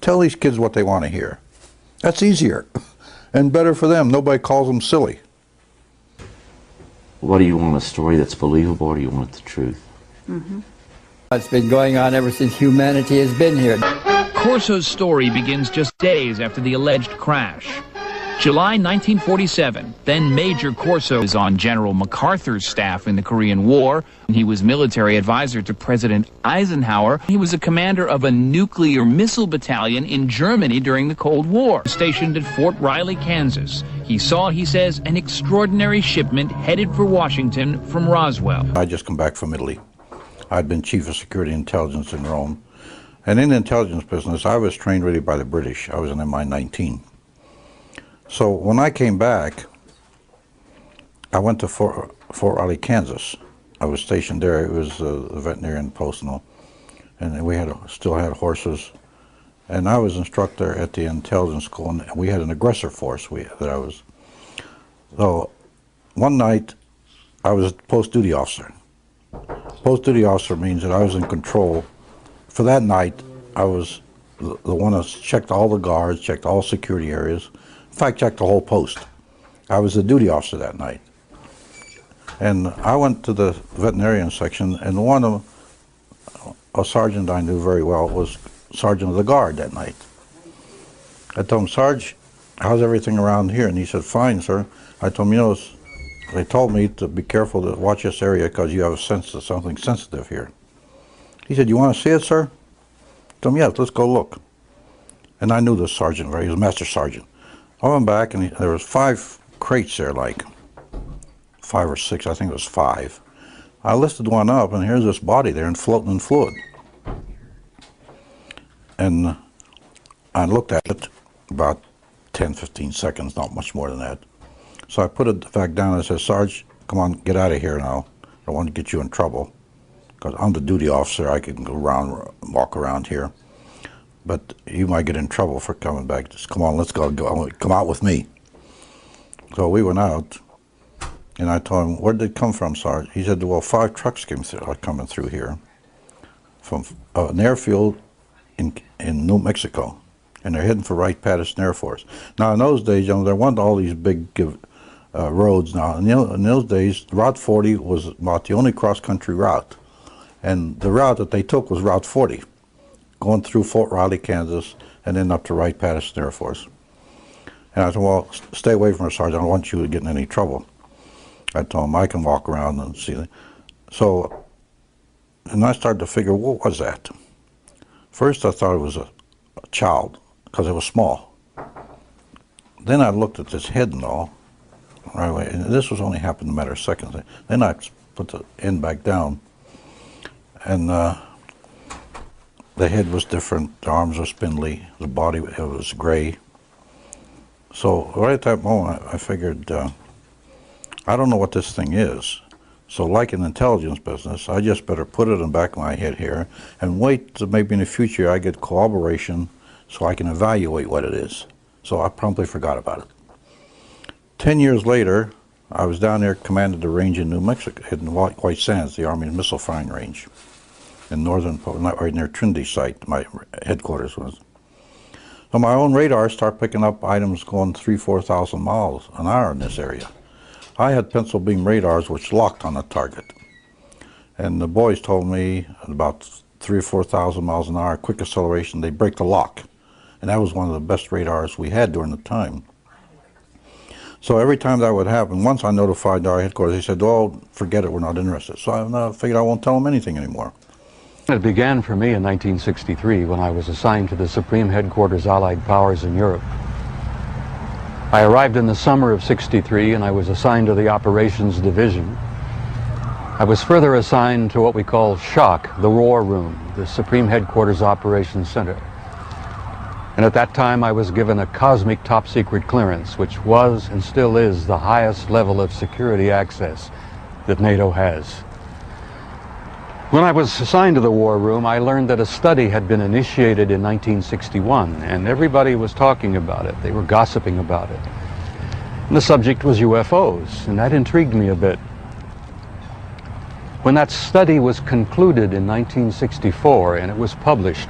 Tell these kids what they want to hear. That's easier and better for them. Nobody calls them silly. What do you want, a story that's believable, or do you want the truth? It's been going on ever since humanity has been here. Corso's story begins just days after the alleged crash. July 1947, then Major Corso is on General MacArthur's staff in the Korean War. He was military advisor to President Eisenhower. He was a commander of a nuclear missile battalion in Germany during the Cold War, stationed at Fort Riley, Kansas. He saw, he says, an extraordinary shipment headed for Washington from Roswell. I just come back from Italy. I'd been chief of security intelligence in Rome. And in the intelligence business, I was trained really by the British. I was an MI-19. So when I came back, I went to Fort Riley, Kansas. I was stationed there. It was a veterinarian post, and we still had horses. And I was instructor at the intelligence school, and we had an aggressor force So one night, I was a post-duty officer. Post-duty officer means that I was in control. For that night, I was the one that checked all the guards, checked all security areas. In fact, checked the whole post. I was the duty officer that night. And I went to the veterinarian section, and a sergeant I knew very well was sergeant of the guard that night. I told him, Sarge, how's everything around here? And he said, fine, sir. I told him, they told me to be careful to watch this area because you have a sense of something sensitive here. He said, you want to see it, sir? I told him, yes, let's go look. And I knew this sergeant, he was a master sergeant. I went back, and there was 5 crates there, like 5 or 6, I think it was 5. I lifted one up, and here's this body there and floating in fluid. And I looked at it about 10, 15 seconds, not much more than that. So I put it back down and I said, Sarge, come on, get out of here now. I don't want to get you in trouble. Because I'm the duty officer, I can go around, walk around here. But you might get in trouble for coming back. Just come on, let's go. Come out with me. So we went out, and I told him, where did it come from, Sarge? He said, well, 5 trucks are coming through here from an airfield in New Mexico, and they're heading for Wright-Patterson Air Force. Now, in those days, there weren't all these big roads now. In those days, Route 40 was about the only cross-country route, and the route that they took was Route 40. Going through Fort Riley, Kansas, and then up to Wright-Patterson Air Force. And I said, well, stay away from her, Sergeant. I don't want you to get in any trouble. I told him I can walk around and see it. So, and I started to figure, what was that? First, I thought it was a child, because it was small. Then I looked at this head and all, right away, and this was only happened in a matter of seconds. Then I put the end back down, and the head was different, the arms were spindly, the body it was gray. So right at that moment, I figured, I don't know what this thing is. So like in the intelligence business, I just better put it in the back of my head here and wait till maybe in the future I get corroboration so I can evaluate what it is. So I promptly forgot about it. 10 years later, I was down there, commanded the range in New Mexico, in White Sands, the Army missile firing range. In northern, right near Trinity site, my headquarters was. So my own radar started picking up items going 3,000 to 4,000 miles an hour in this area. I had pencil beam radars which locked on a target. And the boys told me at about 3,000 or 4,000 miles an hour, quick acceleration, they break the lock. And that was one of the best radars we had during the time. So every time that would happen, once I notified our headquarters, they said, oh, forget it, we're not interested. So I figured I won't tell them anything anymore. It began for me in 1963 when I was assigned to the Supreme Headquarters Allied Powers in Europe. I arrived in the summer of '63 and I was assigned to the Operations Division. I was further assigned to what we call SHOC, the War Room, the Supreme Headquarters Operations Center. And at that time I was given a cosmic top secret clearance, which was and still is the highest level of security access that NATO has. When I was assigned to the War Room, I learned that a study had been initiated in 1961, and everybody was talking about it. They were gossiping about it. And the subject was UFOs, and that intrigued me a bit. When that study was concluded in 1964 and it was published,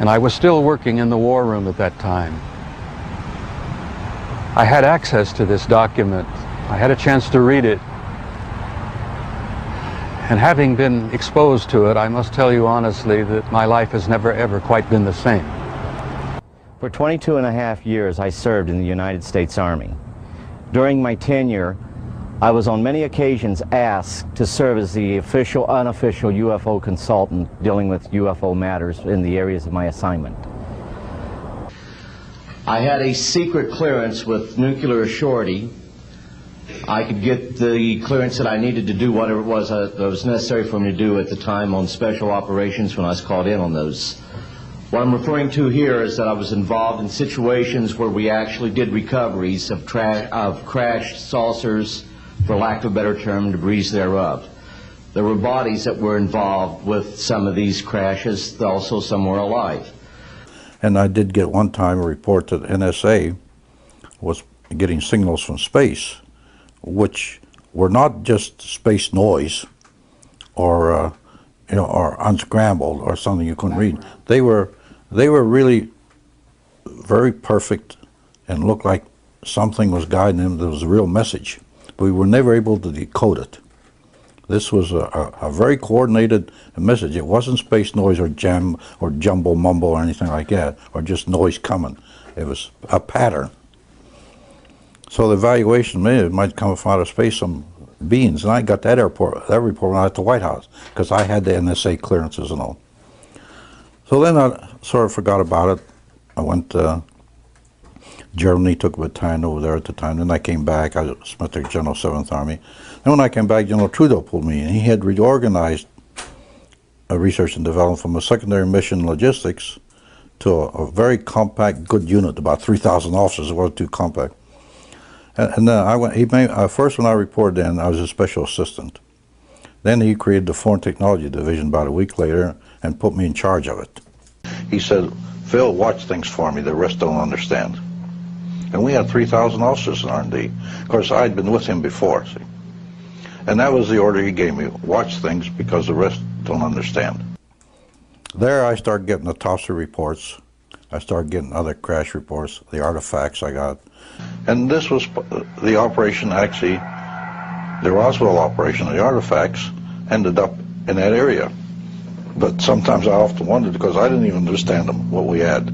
and I was still working in the war room at that time. I had access to this document. I had a chance to read it. And having been exposed to it, I must tell you honestly that my life has never ever quite been the same. For 22 and a half years, I served in the United States Army. During my tenure, I was on many occasions asked to serve as the official, unofficial UFO consultant dealing with UFO matters in the areas of my assignment. I had a secret clearance with nuclear assurity. I could get the clearance that I needed to do whatever it was that was necessary for me to do at the time on special operations when I was called in on those. What I'm referring to here is that I was involved in situations where we actually did recoveries of crashed saucers, for lack of a better term, debris thereof. There were bodies that were involved with some of these crashes, also some were alive. And I did get one time a report that NSA was getting signals from space, which were not just space noise or or unscrambled or something you couldn't read. They were really very perfect and looked like something was guiding them. There was a real message. But we were never able to decode it. This was a very coordinated message. It wasn't space noise or jumble mumble or anything like that, or just noise coming. It was a pattern. So the evaluation might come from outer space, some beings, and I got that report when I was at the White House, because I had the NSA clearances and all. So then I sort of forgot about it. I went to Germany, took a battalion over there at the time. Then I came back. I was Inspector General 7th Army. Then when I came back, General Trudeau pulled me in. He had reorganized research and development from a secondary mission logistics to a very compact, good unit, about 3,000 officers. It wasn't too compact. And then I went. He made first when I reported in, I was a special assistant. Then he created the Foreign Technology Division about a week later and put me in charge of it. He said, "Phil, watch things for me. The rest don't understand." And we had 3,000 officers in R&D. Of course, I'd been with him before, see. And that was the order he gave me: watch things because the rest don't understand. There I started getting the topsy reports. I started getting other crash reports, the artifacts I got. And this was the operation, actually, the Roswell operation, the artifacts ended up in that area. But sometimes I often wondered, because I didn't even understand them, what we had.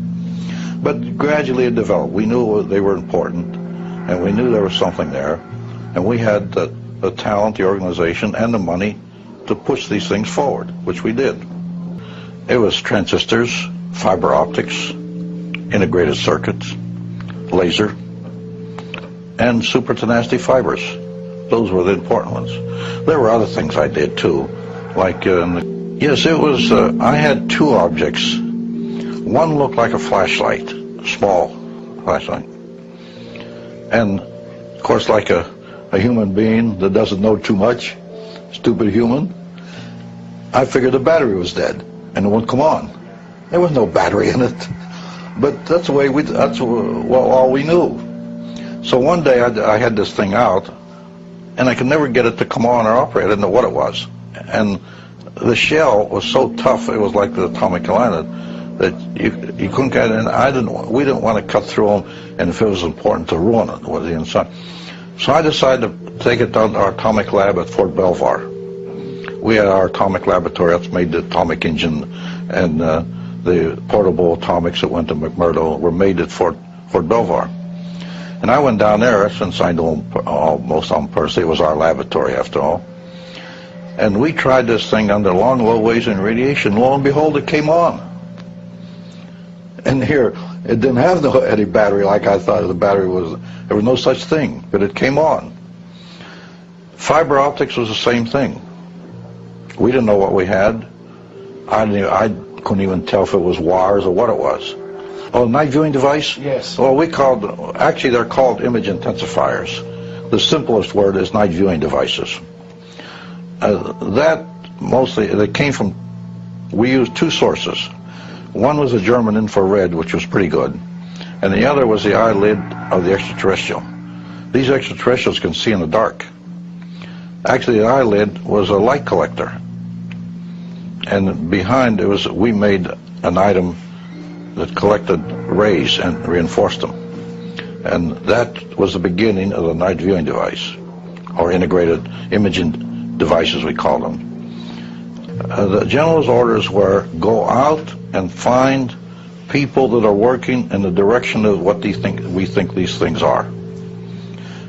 But gradually it developed. We knew they were important, and we knew there was something there. And we had the talent, the organization, and the money to push these things forward, which we did. It was transistors, fiber optics, integrated circuits, laser, and super tenacity fibers. Those were the important ones. There were other things I did too, like yes, it was. I had two objects. One looked like a flashlight, a small flashlight, and of course, like a human being that doesn't know too much, stupid human, I figured the battery was dead and it wouldn't come on. There was no battery in it, but that's the way that's all we knew. So one day I had this thing out, and I could never get it to come on or operate. I didn't know what it was, and the shell was so tough, it was like the atomic collider, that you couldn't get it in. We didn't want to cut through them, and if it was important to ruin it with the inside. So I decided to take it down to our atomic lab at Fort Belvoir. We had our atomic laboratory that's made the atomic engine, and the portable atomics that went to McMurdo were made at Fort Belvoir. And I went down there, since I knew them almost on personally. It was our laboratory after all. And we tried this thing under long, low waves in radiation. Lo and behold, it came on. And here, it didn't have any battery like I thought the battery was. There was no such thing, but it came on. Fiber optics was the same thing. We didn't know what we had. I couldn't even tell if it was wires or what it was. Oh, night viewing device? Yes. Well, actually they're called image intensifiers. The simplest word is night viewing devices. They came from, we used two sources. One was a German infrared, which was pretty good, and the other was the eyelid of the extraterrestrial. These extraterrestrials can see in the dark. Actually, the eyelid was a light collector, and behind we made an item that collected rays and reinforced them. And that was the beginning of the night viewing device, or integrated imaging devices, we call them. The general's orders were go out and find people that are working in the direction of what we think these things are.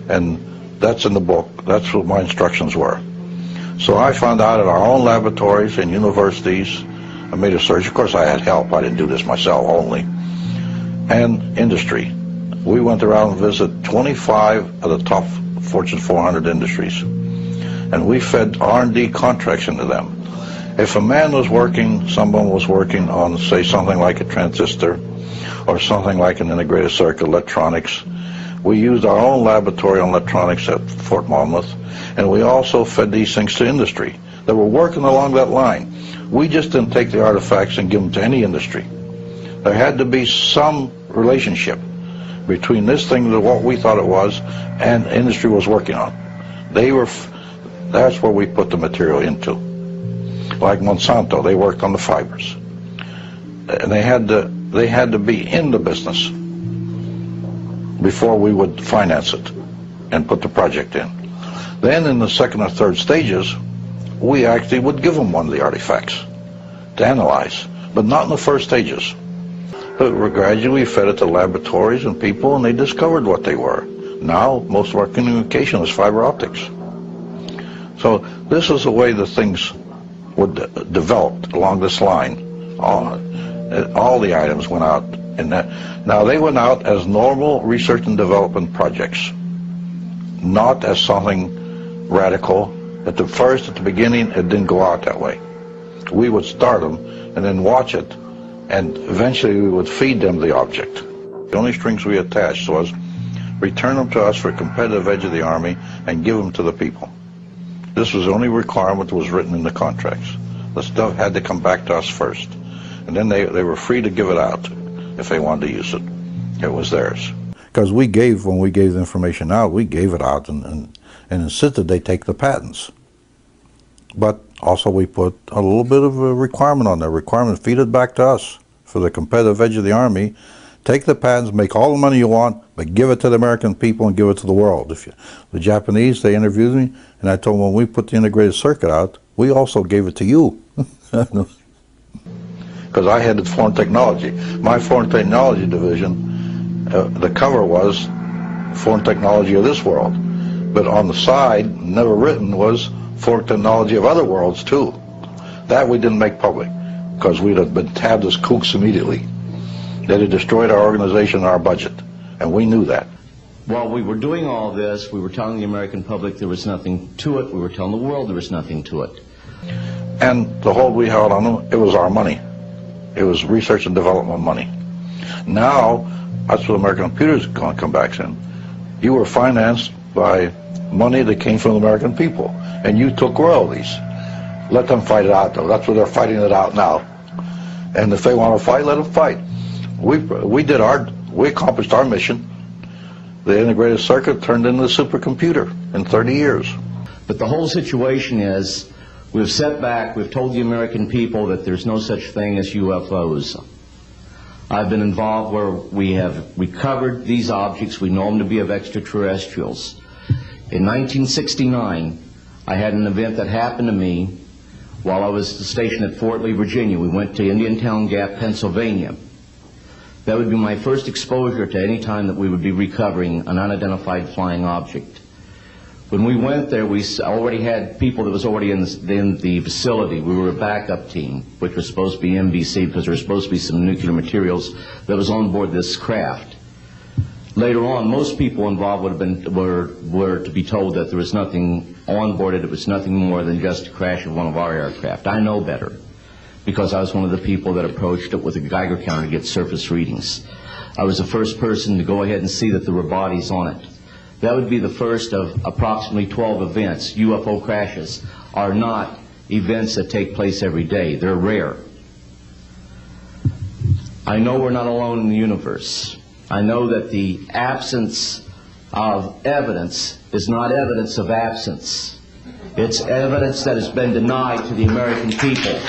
And that's in the book. That's what my instructions were. So I found out at our own laboratories and universities. I made a search. Of course, I had help. I didn't do this myself only. And industry. We went around and visited 25 of the top Fortune 400 industries. And we fed R&D contracts into them. If a man was working, someone was working on, say, something like a transistor or something like an integrated circuit, electronics, we used our own laboratory on electronics at Fort Monmouth, and we also fed these things to industry that were working along that line. We just didn't take the artifacts and give them to any industry. There had to be some relationship between this thing and what we thought it was and industry was working on. That's where we put the material into. Like Monsanto, they worked on the fibers. And they had to be in the business before we would finance it and put the project in. Then in the second or third stages, we actually would give them one of the artifacts to analyze, but not in the first stages. But we gradually fed it to laboratories and people, and they discovered what they were. Now, most of our communication is fiber optics. So this is the way the things were developed along this line. All the items went out. Now, they went out as normal research and development projects, not as something radical. At the beginning, it didn't go out that way. We would start them and then watch it, and eventually we would feed them the object. The only strings we attached was return them to us for a competitive edge of the Army and give them to the people. This was the only requirement that was written in the contracts. The stuff had to come back to us first, and then they were free to give it out if they wanted to use it. It was theirs. Because when we gave the information out, we gave it out and insisted they take the patents. But also we put a little bit of a requirement on there. Requirement, feed it back to us for the competitive edge of the Army. Take the patents, make all the money you want, but give it to the American people and give it to the world. The Japanese, they interviewed me, and I told them when we put the integrated circuit out, we also gave it to you. Because I headed foreign technology. My foreign technology division, the cover was foreign technology of this world. But on the side, never written, was foreign technology of other worlds too. That we didn't make public, because we'd have been tabbed as kooks immediately. That had destroyed our organization and our budget, and we knew that. While we were doing all this, we were telling the American public there was nothing to it. We were telling the world there was nothing to it. And the hold we held on them, it was our money. It was research and development money. Now, that's what American Computer's going to come back in. You were financed by money that came from the American people, and you took royalties. Let them fight it out, though. That's what they're fighting it out now. And if they want to fight, let them fight. We accomplished our mission. The integrated circuit turned into a supercomputer in 30 years. But the whole situation is, we've set back, we've told the American people that there's no such thing as UFOs. I've been involved where we have recovered these objects. We know them to be of extraterrestrials. In 1969, I had an event that happened to me while I was stationed at Fort Lee, Virginia. We went to Indiantown Gap, Pennsylvania. That would be my first exposure to any time that we would be recovering an unidentified flying object. When we went there, we already had people that was already in the facility. We were a backup team, which was supposed to be MBC, because there was supposed to be some nuclear materials that was on board this craft. Later on, most people involved were to be told that there was nothing on board it. It was nothing more than just a crash of one of our aircraft. I know better, because I was one of the people that approached it with a Geiger counter to get surface readings. I was the first person to go ahead and see that there were bodies on it. That would be the first of approximately 12 events. UFO crashes are not events that take place every day. They're rare. I know we're not alone in the universe. I know that the absence of evidence is not evidence of absence. It's evidence that has been denied to the American people.